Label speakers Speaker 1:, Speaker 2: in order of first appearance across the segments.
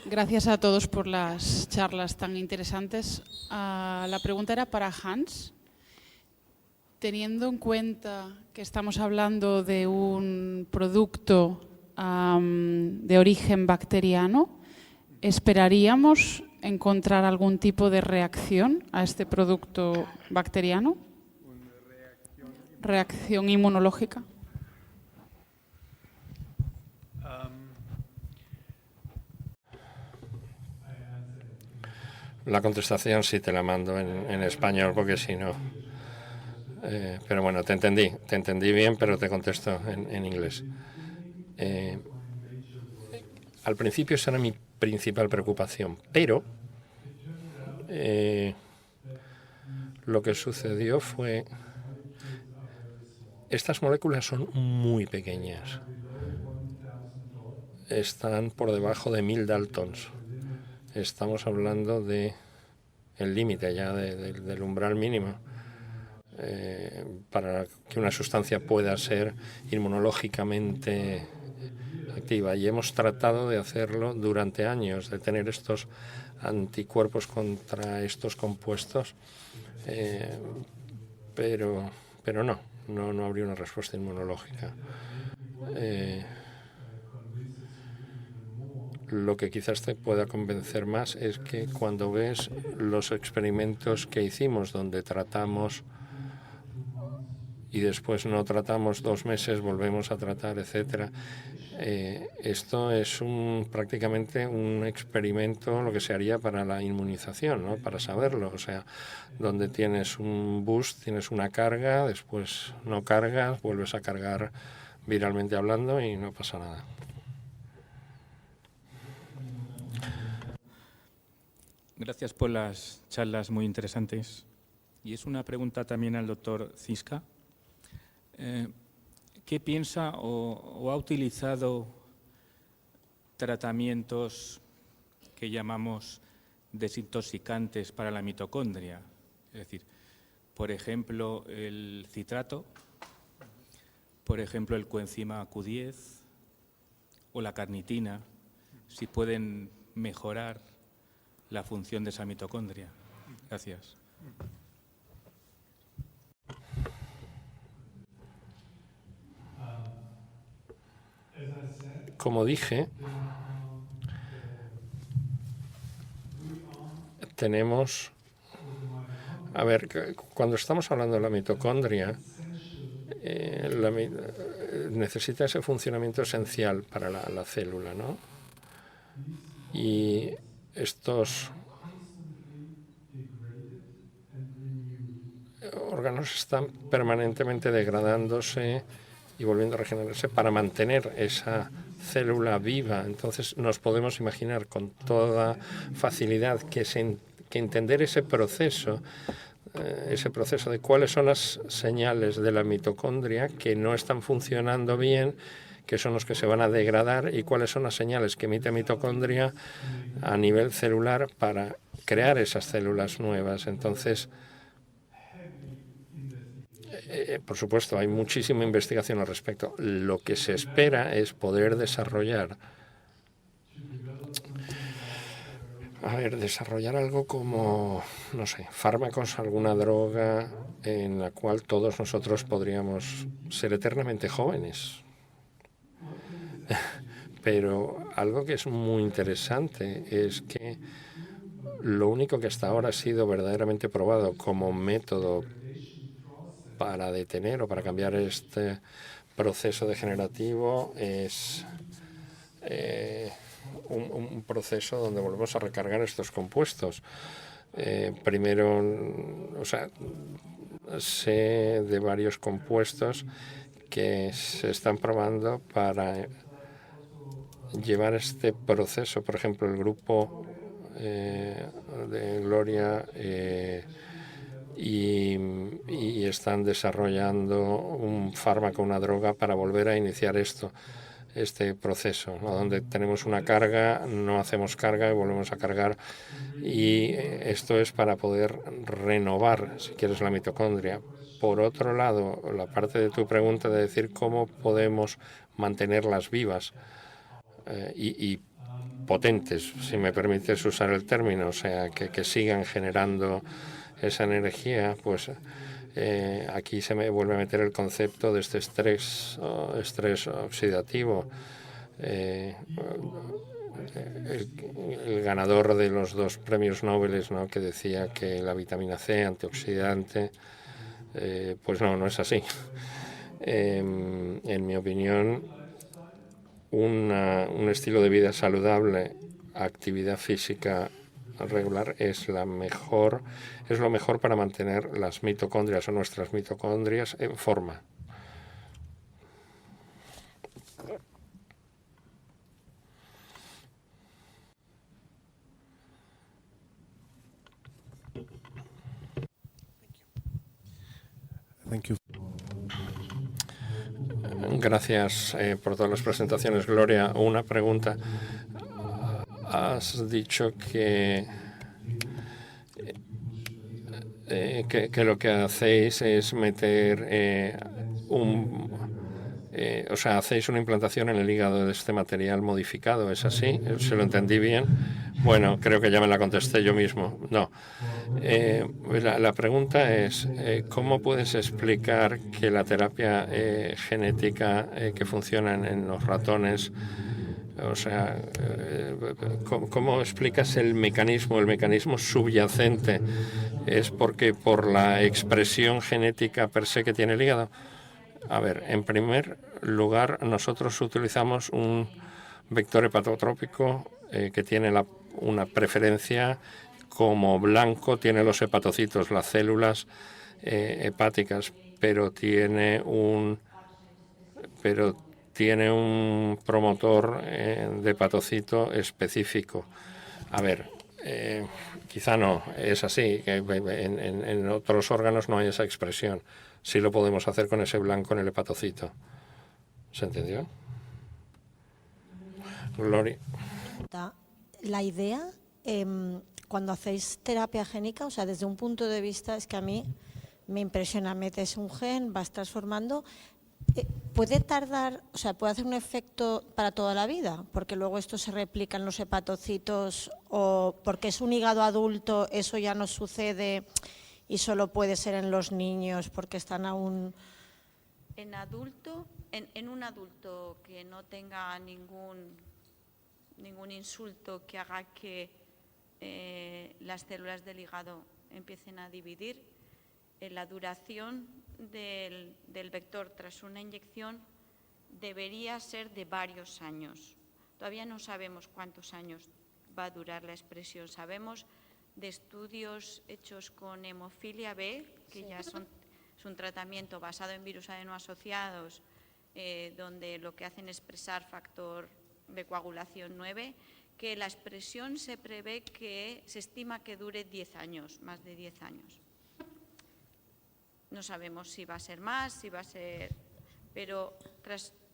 Speaker 1: Gracias a todos por las charlas tan interesantes. La pregunta era para Hans. Teniendo en cuenta que estamos hablando de un producto de origen bacteriano, ¿esperaríamos encontrar algún tipo de reacción a este producto bacteriano? ¿Reacción inmunológica?
Speaker 2: La contestación sí te la mando en español, porque si no... pero bueno, te entendí bien, pero te contesto en inglés. Al principio esa era mi principal preocupación, pero lo que sucedió fue... Estas moléculas son muy pequeñas. Están por debajo de 1000 daltons. Estamos hablando de el límite ya del umbral mínimo para que una sustancia pueda ser inmunológicamente activa. Y hemos tratado de hacerlo durante años, de tener estos anticuerpos contra estos compuestos, pero no habría una respuesta inmunológica. Lo que quizás te pueda convencer más es que cuando ves los experimentos que hicimos, donde tratamos y después no tratamos 2 meses, volvemos a tratar, etcétera. Esto es prácticamente un experimento, lo que se haría para la inmunización, ¿no? Para saberlo, o sea, donde tienes un boost, tienes una carga, después no cargas, vuelves a cargar viralmente hablando y no pasa nada.
Speaker 3: Gracias por las charlas muy interesantes. Y es una pregunta también al doctor Ziska. ¿Qué piensa o ha utilizado tratamientos que llamamos desintoxicantes para la mitocondria? Es decir, por ejemplo, el citrato, por ejemplo, el coenzima Q10 o la carnitina, si pueden mejorar la función de esa mitocondria. Gracias.
Speaker 2: Como dije, tenemos... A ver, cuando estamos hablando de la mitocondria, necesita ese funcionamiento esencial para la célula, ¿no? Y estos órganos están permanentemente degradándose y volviendo a regenerarse para mantener esa célula viva. Entonces nos podemos imaginar con toda facilidad que entender ese proceso de cuáles son las señales de la mitocondria que no están funcionando bien, que son los que se van a degradar, y cuáles son las señales que emite mitocondria a nivel celular para crear esas células nuevas. Entonces, por supuesto, hay muchísima investigación al respecto. Lo que se espera es poder desarrollar algo como, no sé, fármacos, alguna droga en la cual todos nosotros podríamos ser eternamente jóvenes. Pero algo que es muy interesante es que lo único que hasta ahora ha sido verdaderamente probado como método para detener o para cambiar este proceso degenerativo es un proceso donde volvemos a recargar estos compuestos. Primero, o sea, sé de varios compuestos que se están probando para llevar este proceso. Por ejemplo, el grupo de Gloria y están desarrollando un fármaco, una droga para volver a iniciar este proceso, ¿no? Donde tenemos una carga, no hacemos carga y volvemos a cargar, y esto es para poder renovar, si quieres, la mitocondria. Por otro lado, la parte de tu pregunta de decir cómo podemos mantenerlas vivas y potentes, si me permites usar el término, o sea, que sigan generando esa energía, pues aquí se me vuelve a meter el concepto de este estrés oxidativo. El ganador de los 2 premios Nobel, ¿no?, que decía que la vitamina C, antioxidante, pues no es así. En mi opinión, un estilo de vida saludable, actividad física regular es lo mejor para mantener las mitocondrias o nuestras mitocondrias en forma.
Speaker 4: Thank you.
Speaker 2: Gracias por todas las presentaciones, Gloria. Una pregunta. Has dicho que lo que hacéis es meter o sea, hacéis una implantación en el hígado de este material modificado, ¿es así? ¿Se lo entendí bien? Bueno, creo que ya me la contesté yo mismo. No. La pregunta es, ¿cómo puedes explicar que la terapia genética que funciona en los ratones, o sea, ¿cómo explicas el mecanismo subyacente? ¿Es porque por la expresión genética per se que tiene el hígado? A ver, en primer lugar, nosotros utilizamos un vector hepatotrópico que tiene una preferencia como blanco, tiene los hepatocitos, las células hepáticas, pero tiene un promotor de hepatocito específico. A ver, quizá no, es así, que en otros órganos no hay esa expresión. Sí lo podemos hacer con ese blanco en el hepatocito. ¿Se entendió? Gloria.
Speaker 5: La idea, cuando hacéis terapia génica, o sea, desde un punto de vista, es que a mí me impresiona, metes un gen, vas transformando, ¿puede tardar, o sea, puede hacer un efecto para toda la vida? Porque luego esto se replica en los hepatocitos, o porque es un hígado adulto, eso ya no sucede y solo puede ser en los niños porque están aún...
Speaker 6: En un adulto que no tenga ningún insulto que haga que las células del hígado empiecen a dividir, la duración del vector tras una inyección debería ser de varios años. Todavía no sabemos cuántos años va a durar la expresión. Sabemos de estudios hechos con hemofilia B, que ya es un tratamiento basado en virus adenoasociados, donde lo que hacen es expresar factor de coagulación 9, que la expresión se prevé que se estima que dure 10 años, más de 10 años. No sabemos si va a ser más, si va a ser... Pero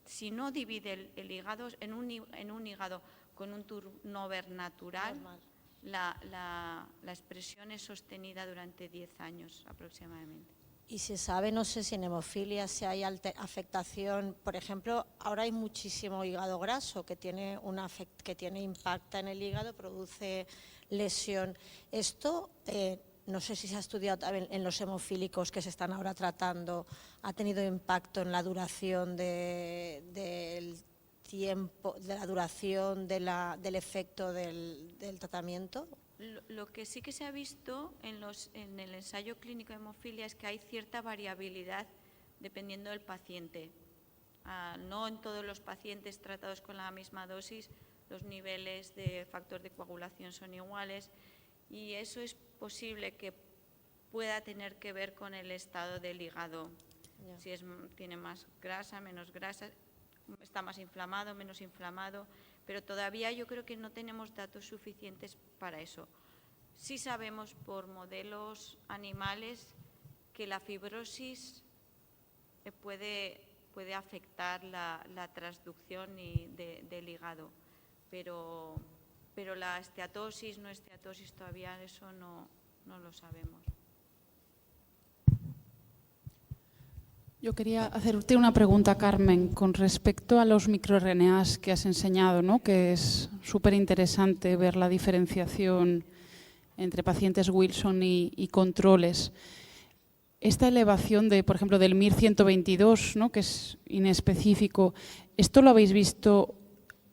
Speaker 6: si no divide el hígado, en un hígado con un turnover natural, la expresión es sostenida durante 10 años aproximadamente.
Speaker 5: Y se sabe, no sé si en hemofilia si hay afectación, por ejemplo, ahora hay muchísimo hígado graso que tiene impacta en el hígado, produce lesión. Esto, no sé si se ha estudiado también en los hemofílicos que se están ahora tratando, ¿ha tenido impacto en la duración del tiempo, de la duración del efecto del tratamiento?
Speaker 6: Lo que sí que se ha visto en el ensayo clínico de hemofilia es que hay cierta variabilidad dependiendo del paciente. No en todos los pacientes tratados con la misma dosis los niveles de factor de coagulación son iguales y eso es posible que pueda tener que ver con el estado del hígado. Si tiene más grasa, menos grasa, está más inflamado, menos inflamado, pero todavía yo creo que no tenemos datos suficientes para eso. Sí sabemos por modelos animales que la fibrosis puede afectar la transducción del hígado, pero la esteatosis, no esteatosis, todavía eso no lo sabemos.
Speaker 1: Yo quería hacerte una pregunta, Carmen, con respecto a los microRNAs que has enseñado, ¿no? Que es súper interesante ver la diferenciación entre pacientes Wilson y controles. Esta elevación de, por ejemplo, del MIR122, ¿no? Que es inespecífico, ¿esto lo habéis visto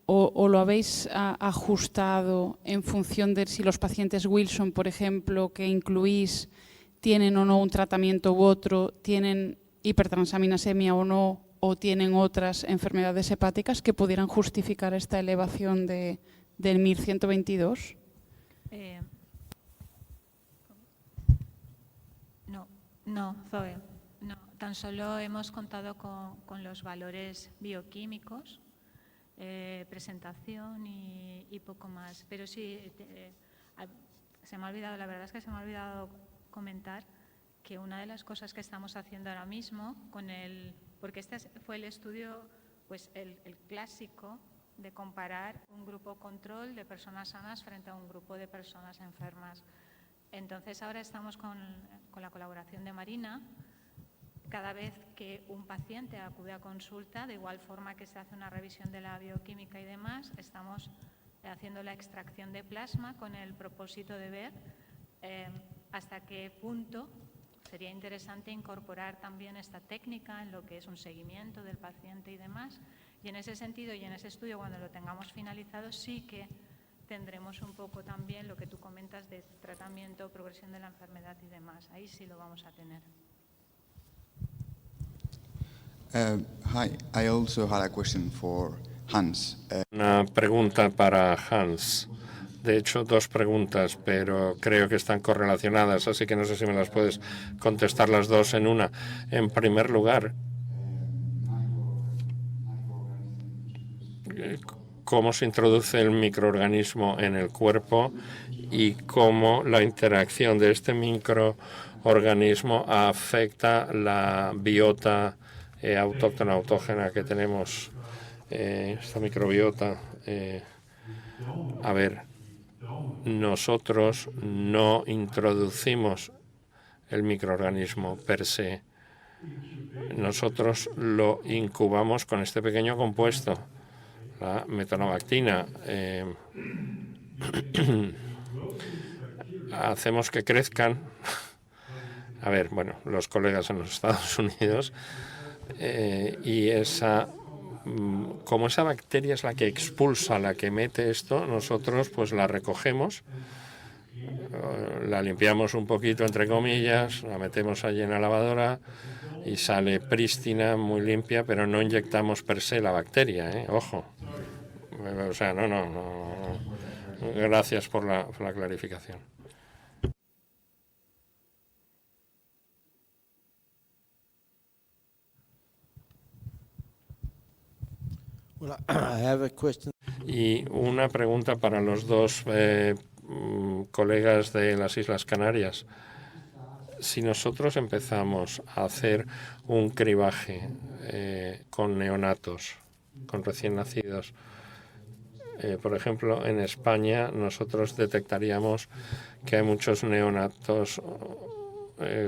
Speaker 1: o lo habéis ajustado en función de si los pacientes Wilson, por ejemplo, que incluís, tienen o no un tratamiento u otro, tienen hipertransaminasemia o no, o tienen otras enfermedades hepáticas que pudieran justificar esta elevación del MIR122?
Speaker 7: No, Zoe, no. Tan solo hemos contado con los valores bioquímicos, presentación y poco más. Pero sí, se me ha olvidado, la verdad es que se me ha olvidado comentar que una de las cosas que estamos haciendo ahora mismo, porque este fue el estudio, pues el clásico de comparar un grupo control de personas sanas frente a un grupo de personas enfermas. Entonces ahora estamos con la colaboración de Marina. Cada vez que un paciente acude a consulta, de igual forma que se hace una revisión de la bioquímica y demás, estamos haciendo la extracción de plasma con el propósito de ver hasta qué punto sería interesante incorporar también esta técnica en lo que es un seguimiento del paciente y demás. Y en ese sentido y en ese estudio, cuando lo tengamos finalizado, sí que tendremos un poco también lo que tú comentas de tratamiento, progresión de la enfermedad y demás. Ahí sí lo vamos a tener.
Speaker 8: Hi, I also had a question for Hans.
Speaker 2: Una pregunta para Hans. De hecho, dos preguntas, pero creo que están correlacionadas, así que no sé si me las puedes contestar las dos en una. En primer lugar, ¿cómo se introduce el microorganismo en el cuerpo y cómo la interacción de este microorganismo afecta la biota autóctona, autógena que tenemos, esta microbiota? A ver, nosotros no introducimos el microorganismo per se. Nosotros lo incubamos con este pequeño compuesto, la metonobactina. Hacemos que crezcan. A ver, bueno, los colegas en los Estados Unidos, y como esa bacteria es la que expulsa, la que mete esto, nosotros pues la recogemos, la limpiamos un poquito, entre comillas, la metemos allí en la lavadora y sale prístina, muy limpia, pero no inyectamos per se la bacteria, ojo. O sea, no. Gracias por la clarificación.
Speaker 4: Well, I have a question.
Speaker 2: Y una pregunta para los dos colegas de las Islas Canarias. Si nosotros empezamos a hacer un cribaje con neonatos, con recién nacidos, por ejemplo, en España nosotros detectaríamos que hay muchos neonatos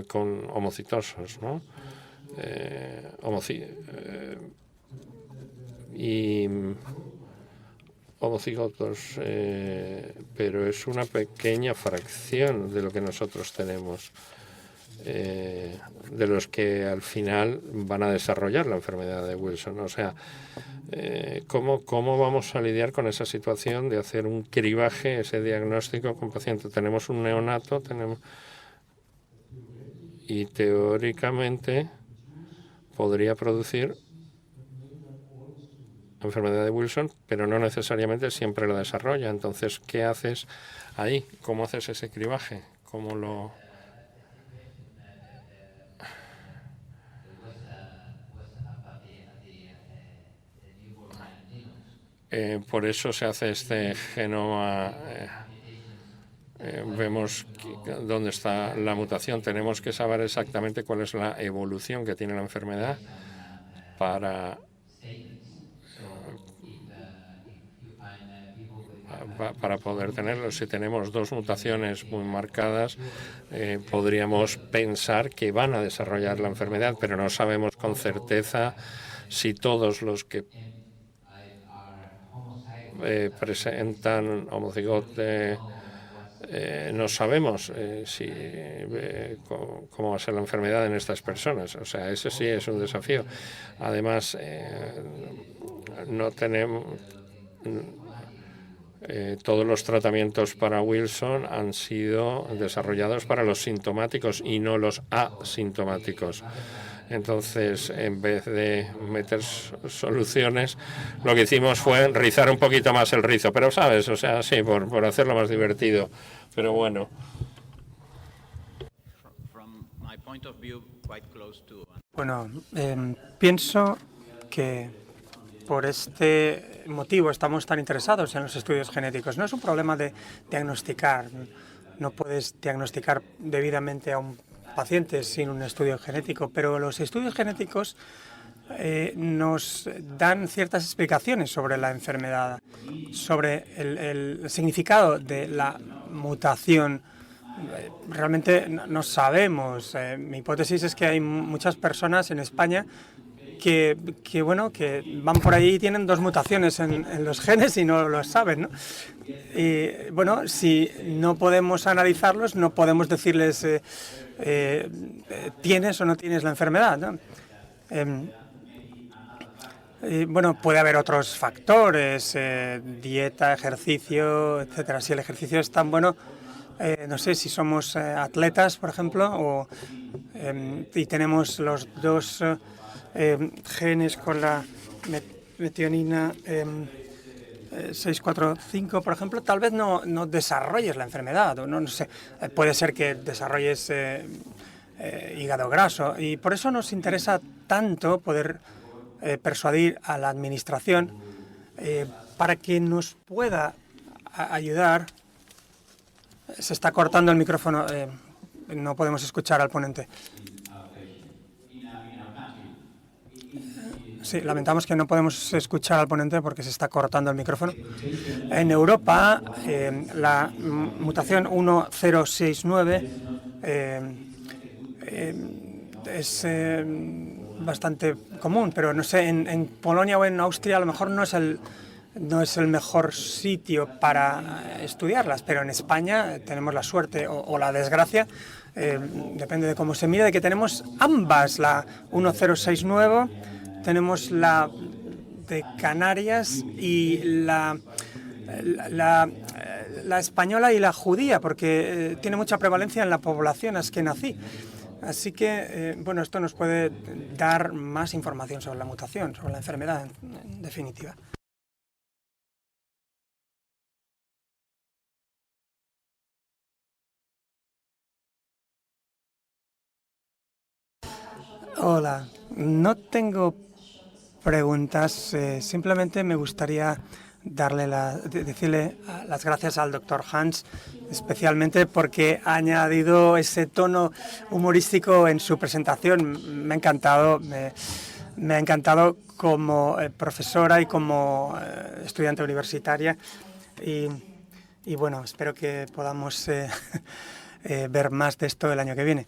Speaker 2: con homocitosos, ¿no? Y homocigotos, pero es una pequeña fracción de lo que nosotros tenemos, de los que al final van a desarrollar la enfermedad de Wilson. O sea, ¿cómo vamos a lidiar con esa situación de hacer un cribaje, ese diagnóstico con paciente? Tenemos un neonato, y teóricamente podría producir enfermedad de Wilson, pero no necesariamente siempre la desarrolla. Entonces, ¿qué haces ahí? ¿Cómo haces ese cribaje? ¿Cómo lo...? Por eso se hace este genoma. Vemos dónde está la mutación. Tenemos que saber exactamente cuál es la evolución que tiene la enfermedad para poder tenerlo. Si tenemos dos mutaciones muy marcadas, podríamos pensar que van a desarrollar la enfermedad, pero no sabemos con certeza si todos los que presentan homocigote, no sabemos cómo va a ser la enfermedad en estas personas. O sea, ese sí es un desafío. Además, no tenemos... todos los tratamientos para Wilson han sido desarrollados para los sintomáticos y no los asintomáticos. Entonces, en vez de meter soluciones, lo que hicimos fue rizar un poquito más el rizo. Pero, ¿sabes? O sea, sí, por hacerlo más divertido. Pero bueno.
Speaker 9: Bueno, pienso que por este motivo estamos tan interesados en los estudios genéticos. No es un problema de diagnosticar. No puedes diagnosticar debidamente a un paciente sin un estudio genético, pero los estudios genéticos nos dan ciertas explicaciones sobre la enfermedad, sobre el significado de la mutación. Realmente no sabemos. Mi hipótesis es que hay muchas personas en España que van por ahí y tienen dos mutaciones en los genes y no lo saben, ¿no? Y bueno, si no podemos analizarlos, no podemos decirles tienes o no tienes la enfermedad, ¿no? Bueno, puede haber otros factores, dieta, ejercicio, etcétera. Si el ejercicio es tan bueno, no sé, si somos atletas, por ejemplo, y tenemos los dos genes con la metionina 645, por ejemplo, tal vez no desarrolles la enfermedad, o no sé, puede ser que desarrolles hígado graso, y por eso nos interesa tanto poder persuadir a la administración para que nos pueda ayudar. Se está cortando el micrófono, no podemos escuchar al ponente. Sí, lamentamos que no podemos escuchar al ponente porque se está cortando el micrófono. En Europa, la mutación 1069 es bastante común, pero no sé, en Polonia o en Austria a lo mejor no es el mejor sitio para estudiarlas, pero en España tenemos la suerte o la desgracia, depende de cómo se mire, de que tenemos ambas, la 1069, tenemos la de Canarias y la española y la judía, porque tiene mucha prevalencia en la población askenazí. Así que, bueno, esto nos puede dar más información sobre la mutación, sobre la enfermedad, en definitiva. Hola, no tengo preguntas, simplemente me gustaría decirle las gracias al doctor Hans, especialmente porque ha añadido ese tono humorístico en su presentación. Me ha encantado, me ha encantado como profesora y como estudiante universitaria, y bueno, espero que podamos ver más de esto el año que viene.